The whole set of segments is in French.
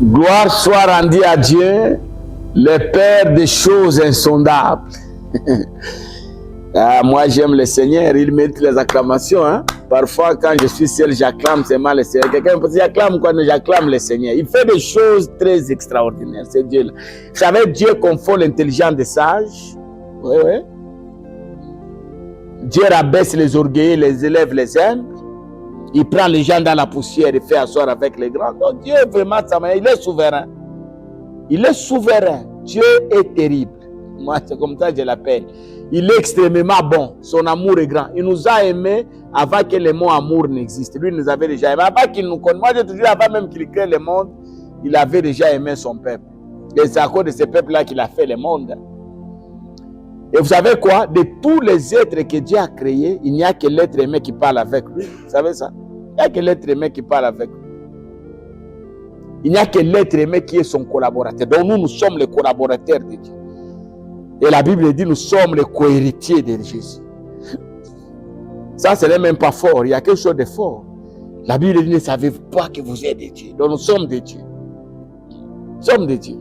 Gloire soit rendue à Dieu, le Père des choses insondables. Moi, j'aime le Seigneur, il mérite les acclamations. Hein? Parfois, quand je suis seul, j'acclame seulement le Seigneur. Quelqu'un me dit, j'acclame quoi? J'acclame le Seigneur. Il fait des choses très extraordinaires, c'est Dieu. Vous savez, Dieu confond l'intelligent des sages. Oui, oui. Dieu rabaisse les orgueilleux, les élève les humbles. Il prend les gens dans la poussière et fait asseoir avec les grands. Donc Dieu est vraiment sa main. Il est souverain. Il est souverain. Dieu est terrible. Moi, c'est comme ça que je l'appelle. Il est extrêmement bon. Son amour est grand. Il nous a aimés avant que le mot amour n'existe. Lui, il nous avait déjà aimés. Avant qu'il nous connaisse. Moi, j'ai toujours, avant même qu'il crée le monde, il avait déjà aimé son peuple. Et c'est à cause de ce peuple-là qu'il a fait le monde. Et vous savez quoi? De tous les êtres que Dieu a créés, il n'y a que l'être aimé qui parle avec lui. Vous savez ça? Il n'y a que l'être aimé qui parle avec lui. Il n'y a que l'être aimé qui est son collaborateur. Donc nous sommes les collaborateurs de Dieu. Et la Bible dit nous sommes les co-héritiers de Jésus. Ça, ce n'est même pas fort. Il y a quelque chose de fort. La Bible dit ne savez-vous pas que vous êtes de Dieu. Donc nous sommes de Dieu. Nous sommes de Dieu.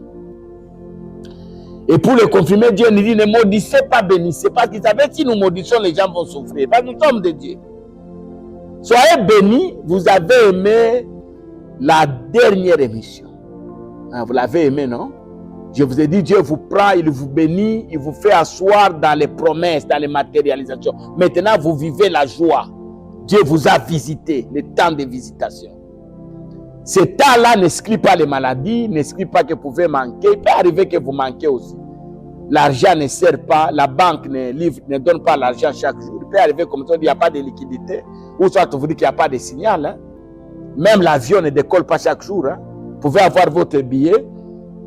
Et pour le confirmer, Dieu nous dit ne maudissez pas, bénissez. Parce qu'il savait si nous maudissons, les gens vont souffrir. Parce que nous sommes de Dieu. Soyez bénis, vous avez aimé la dernière émission. Ah, vous l'avez aimé, non? Je vous ai dit, Dieu vous prend, il vous bénit, il vous fait asseoir dans les promesses, dans les matérialisations. Maintenant, vous vivez la joie. Dieu vous a visité, le temps de visitation. Ce temps-là n'exclut pas les maladies, n'exclut pas que vous pouvez manquer. Il peut arriver que vous manquez aussi. L'argent ne sert pas, la banque ne donne pas l'argent chaque jour. Il peut arriver comme ça, il n'y a pas de liquidité. Ou soit on vous dit qu'il n'y a pas de signal. Hein. Même l'avion ne décolle pas chaque jour. Hein. Vous pouvez avoir votre billet.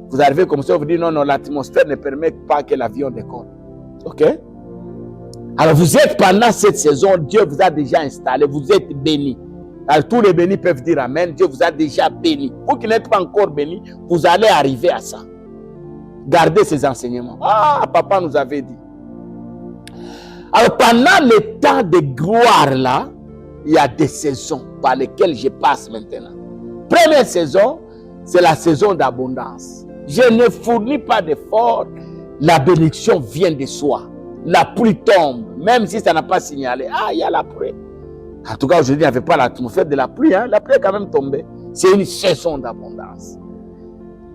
Vous arrivez comme ça, on vous dit non, non, l'atmosphère ne permet pas que l'avion décolle. Ok? Alors vous êtes pendant cette saison, Dieu vous a déjà installé, vous êtes bénis. Alors tous les bénis peuvent dire Amen, Dieu vous a déjà béni. Vous qui n'êtes pas encore bénis, vous allez arriver à ça. Gardez ces enseignements. Ah, papa nous avait dit. Alors pendant le temps de gloire là, il y a des saisons par lesquelles je passe maintenant. Première saison, c'est la saison d'abondance. Je ne fournis pas d'efforts, la bénédiction vient de soi. La pluie tombe, même si ça n'a pas signalé. Ah, il y a la pluie. En tout cas, aujourd'hui, il n'y avait pas l'atmosphère de la pluie. Hein? La pluie est quand même tombée. C'est une saison d'abondance.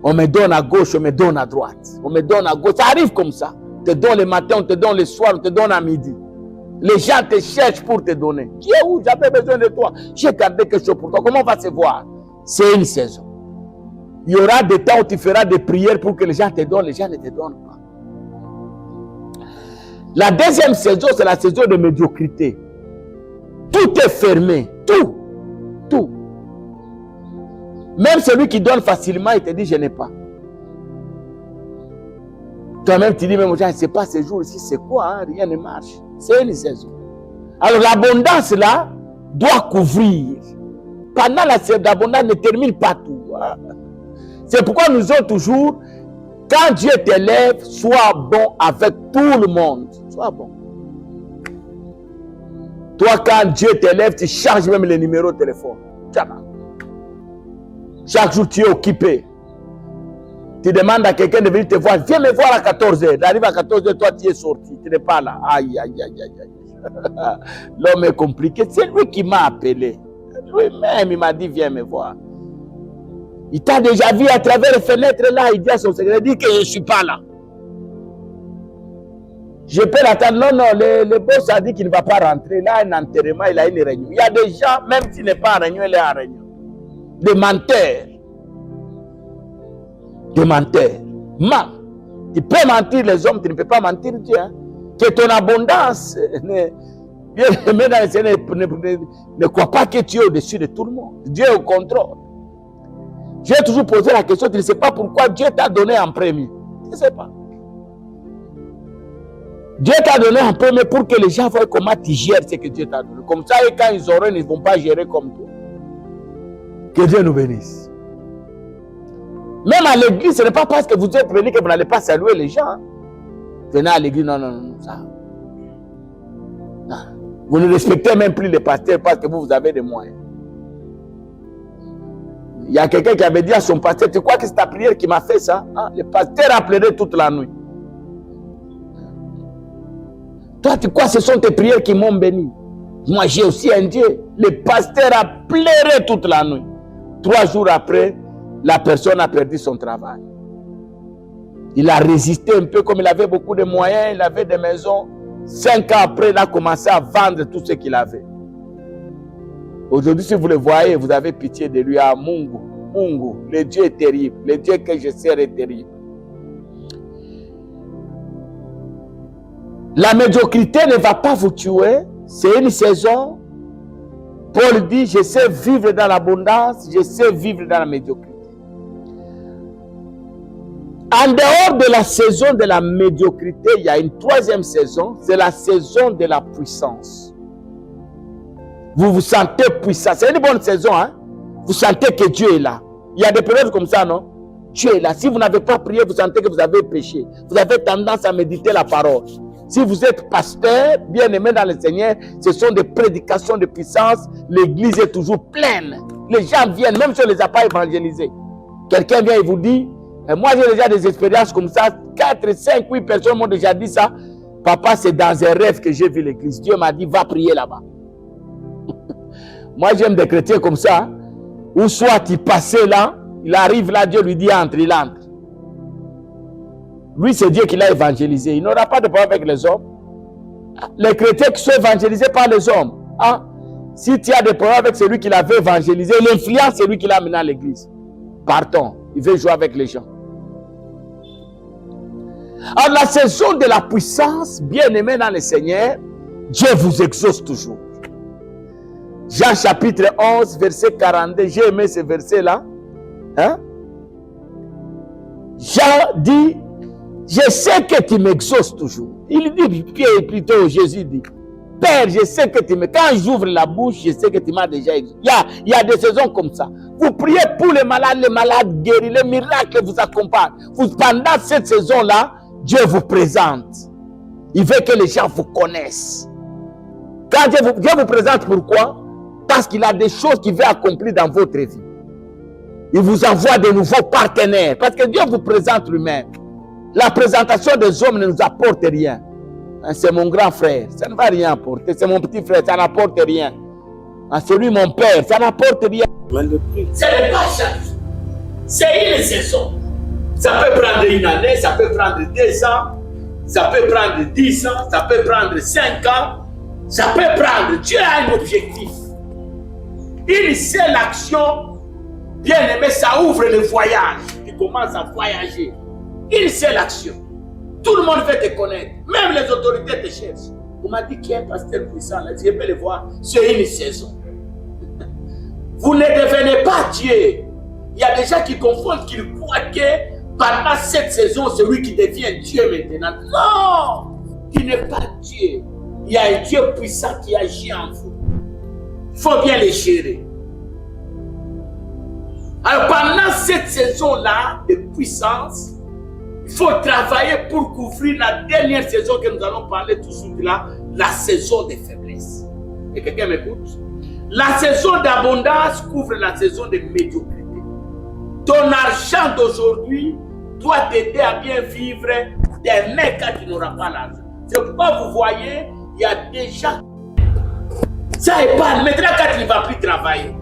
On me donne à gauche, on me donne à droite. On me donne à gauche. Ça arrive comme ça. On te donne le matin, on te donne le soir, on te donne à midi. Les gens te cherchent pour te donner. Tu es où? J'avais besoin de toi. J'ai gardé quelque chose pour toi. Comment on va se voir? C'est une saison. Il y aura des temps où tu feras des prières pour que les gens te donnent. Les gens ne te donnent pas. La deuxième saison, c'est la saison de médiocrité. Tout est fermé. Tout. Tout. Même celui qui donne facilement, il te dit, je n'ai pas. Toi-même, tu dis, mais moi, je ne sais pas ces jours-ci, c'est quoi, hein? Rien ne marche. C'est une saison. Alors, l'abondance, là, doit couvrir. Pendant la saison d'abondance, ne termine pas tout. Hein? C'est pourquoi nous sommes toujours, quand Dieu t'élève, sois bon avec tout le monde. Sois bon. Toi, quand Dieu t'élève, tu changes même les numéros de téléphone. Chaque jour, tu es occupé. Tu demandes à quelqu'un de venir te voir. Viens me voir à 14h. Tu arrives à 14h, toi, tu es sorti. Tu n'es pas là. Aïe, aïe, aïe, aïe, aïe. L'homme est compliqué. C'est lui qui m'a appelé. Lui-même, il m'a dit, viens me voir. Il t'a déjà vu à travers les fenêtres là. Il dit à son secrétaire, il dit que je ne suis pas là. Je peux l'attendre. Non, non, le boss a dit qu'il ne va pas rentrer. Il a un enterrement, il a une réunion. Il y a des gens, même s'il n'est pas en réunion, il est en réunion. Des menteurs. Des menteurs. Tu peux mentir les hommes, tu ne peux pas mentir Dieu. Hein? Que ton abondance ne crois pas que tu es au-dessus de tout le monde. Dieu est au contrôle. J'ai toujours posé la question, tu ne sais pas pourquoi Dieu t'a donné en premier. Tu ne sais pas. Dieu t'a donné en premier pour que les gens voient comment tu gères ce que Dieu t'a donné. Comme ça, et quand ils auront, ils ne vont pas gérer comme toi. Que Dieu nous bénisse. Même à l'église, ce n'est pas parce que vous êtes venu que vous n'allez pas saluer les gens. Venez à l'église, non, non, non, ça. Non. Vous ne respectez même plus les pasteurs parce que vous avez des moyens. Il y a quelqu'un qui avait dit à son pasteur, tu crois que c'est ta prière qui m'a fait ça? Ah, le pasteur a pleuré toute la nuit. Toi, tu crois que ce sont tes prières qui m'ont béni? Moi, j'ai aussi un Dieu. Le pasteur a pleuré toute la nuit. 3 jours après, la personne a perdu son travail. Il a résisté un peu, comme il avait beaucoup de moyens, il avait des maisons. 5 ans après, il a commencé à vendre tout ce qu'il avait. Aujourd'hui, si vous le voyez, vous avez pitié de lui. Ah, Mungu, Mungu, le Dieu est terrible. Le Dieu que je sers est terrible. La médiocrité ne va pas vous tuer. C'est une saison. Paul dit, je sais vivre dans l'abondance, je sais vivre dans la médiocrité. En dehors de la saison de la médiocrité, il y a une 3e saison, c'est la saison de la puissance. Vous vous sentez puissant. C'est une bonne saison, hein? Vous sentez que Dieu est là. Il y a des périodes comme ça, non? Dieu est là. Si vous n'avez pas prié, vous sentez que vous avez péché. Vous avez tendance à méditer la parole. Si vous êtes pasteur, bien aimé dans le Seigneur, ce sont des prédications de puissance. L'église est toujours pleine. Les gens viennent, même si on ne les a pas évangélisés. Quelqu'un vient et vous dit, moi j'ai déjà des expériences comme ça. 4, 5, 8 personnes m'ont déjà dit ça. Papa, c'est dans un rêve que j'ai vu l'église. Dieu m'a dit, va prier là-bas. Moi j'aime des chrétiens comme ça. Ou soit il passait là, il arrive là, Dieu lui dit entre, il entre. Lui, c'est Dieu qui l'a évangélisé. Il n'aura pas de problème avec les hommes. Les chrétiens qui sont évangélisés par les hommes. Hein? Si tu as des problèmes avec celui qui l'avait évangélisé, l'influence, c'est lui qui l'a amené à l'église. Partons. Il veut jouer avec les gens. Alors, la saison de la puissance, bien aimé dans le Seigneur, Dieu vous exauce toujours. Jean chapitre 11, verset 42. J'ai aimé ce verset-là. Hein? Jean dit, je sais que tu m'exauces toujours. Il dit, plutôt Jésus dit, Père, je sais que tu m'exauces. Quand j'ouvre la bouche, je sais que tu m'as déjà exaucé. Il y a des saisons comme ça. Vous priez pour les malades guéris, les miracles vous accompagnent. Pendant cette saison-là, Dieu vous présente. Il veut que les gens vous connaissent. Quand Dieu vous présente, pourquoi? Parce qu'il a des choses qu'il veut accomplir dans votre vie. Il vous envoie de nouveaux partenaires. Parce que Dieu vous présente lui-même. La présentation des hommes ne nous apporte rien. C'est mon grand frère, ça ne va rien apporter. C'est mon petit frère, ça n'apporte rien. C'est lui mon père, ça n'apporte rien. Ce n'est pas chaque. C'est une saison. Ça peut prendre une année, ça peut prendre 2 ans, ça peut prendre 10 ans, ça peut prendre 5 ans, ça peut prendre. Dieu a un objectif. Une seule action, bien aimé, ça ouvre le voyage. Tu commences à voyager. Une seule action. Tout le monde veut te connaître. Même les autorités te cherchent. On m'a dit qu'il y a un pasteur puissant là. Je peux le voir. C'est une saison. Vous ne devenez pas Dieu. Il y a des gens qui confondent, qui croient que pendant cette saison, c'est lui qui devient Dieu maintenant. Non! Tu n'es pas Dieu. Il y a un Dieu puissant qui agit en vous. Il faut bien les gérer. Alors pendant cette saison-là de puissance, il faut travailler pour couvrir la dernière saison que nous allons parler tout de suite là, la saison des faiblesses. Et quelqu'un m'écoute? La saison d'abondance couvre la saison de médiocrité. Ton argent d'aujourd'hui doit t'aider à bien vivre demain quand tu n'auras pas l'argent. C'est pourquoi vous voyez, il y a des gens. Ça épargne. Maintenant, quand tu ne vas plus travailler,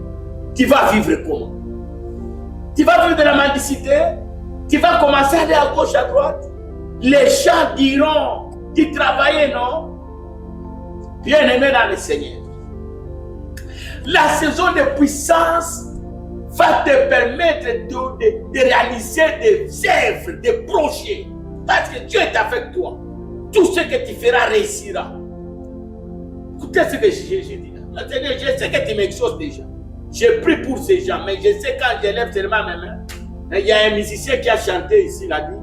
tu vas vivre comment? Tu vas vivre de la mendicité? Tu vas commencer à aller à gauche, à droite? Les gens diront, tu travaillais, non? Bien aimé dans le Seigneur. La saison de puissance va te permettre de réaliser des œuvres, des projets. Parce que Dieu est avec toi. Tout ce que tu feras réussira. Écoutez ce que Jésus dit. Seigneur, je sais que tu m'exauces déjà. J'ai pris pour ces gens, mais je sais quand je lève seulement mes mains. Il y a un musicien qui a chanté ici, il a dit,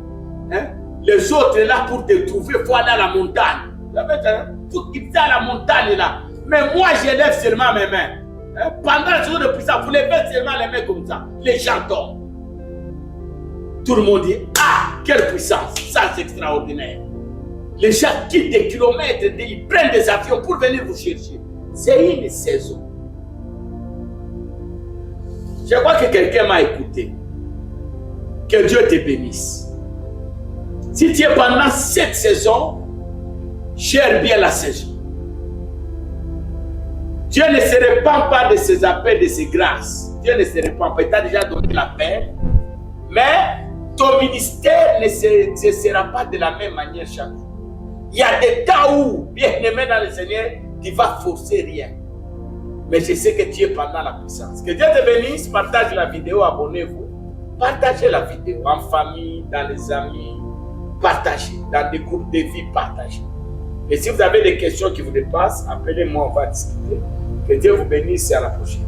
hein, les autres là pour te trouver, il faut aller à la montagne. Il faut quitter à la montagne là. Mais moi, je lève seulement mes mains. Hein, pendant la saison de puissance, vous levez seulement les mains comme ça. Les gens tombent. Tout le monde dit, ah, quelle puissance, ça c'est extraordinaire. Les gens quittent des kilomètres, ils prennent des avions pour venir vous chercher. C'est une saison. Je crois que quelqu'un m'a écouté. Que Dieu te bénisse. Si tu es pendant cette saison, gère bien la saison. Dieu ne se répand pas de ses appels, de ses grâces. Dieu ne se répand pas. Il t'a déjà donné la paix. Mais ton ministère ne sera pas de la même manière chaque jour. Il y a des temps où, bien aimé dans le Seigneur, tu vas forcer rien. Mais je sais que tu es pendant la puissance. Que Dieu te bénisse. Partage la vidéo, abonnez-vous. Partagez la vidéo en famille, dans les amis. Partagez. Dans des groupes de vie, partagez. Et si vous avez des questions qui vous dépassent, appelez-moi, on va discuter. Que Dieu vous bénisse et à la prochaine.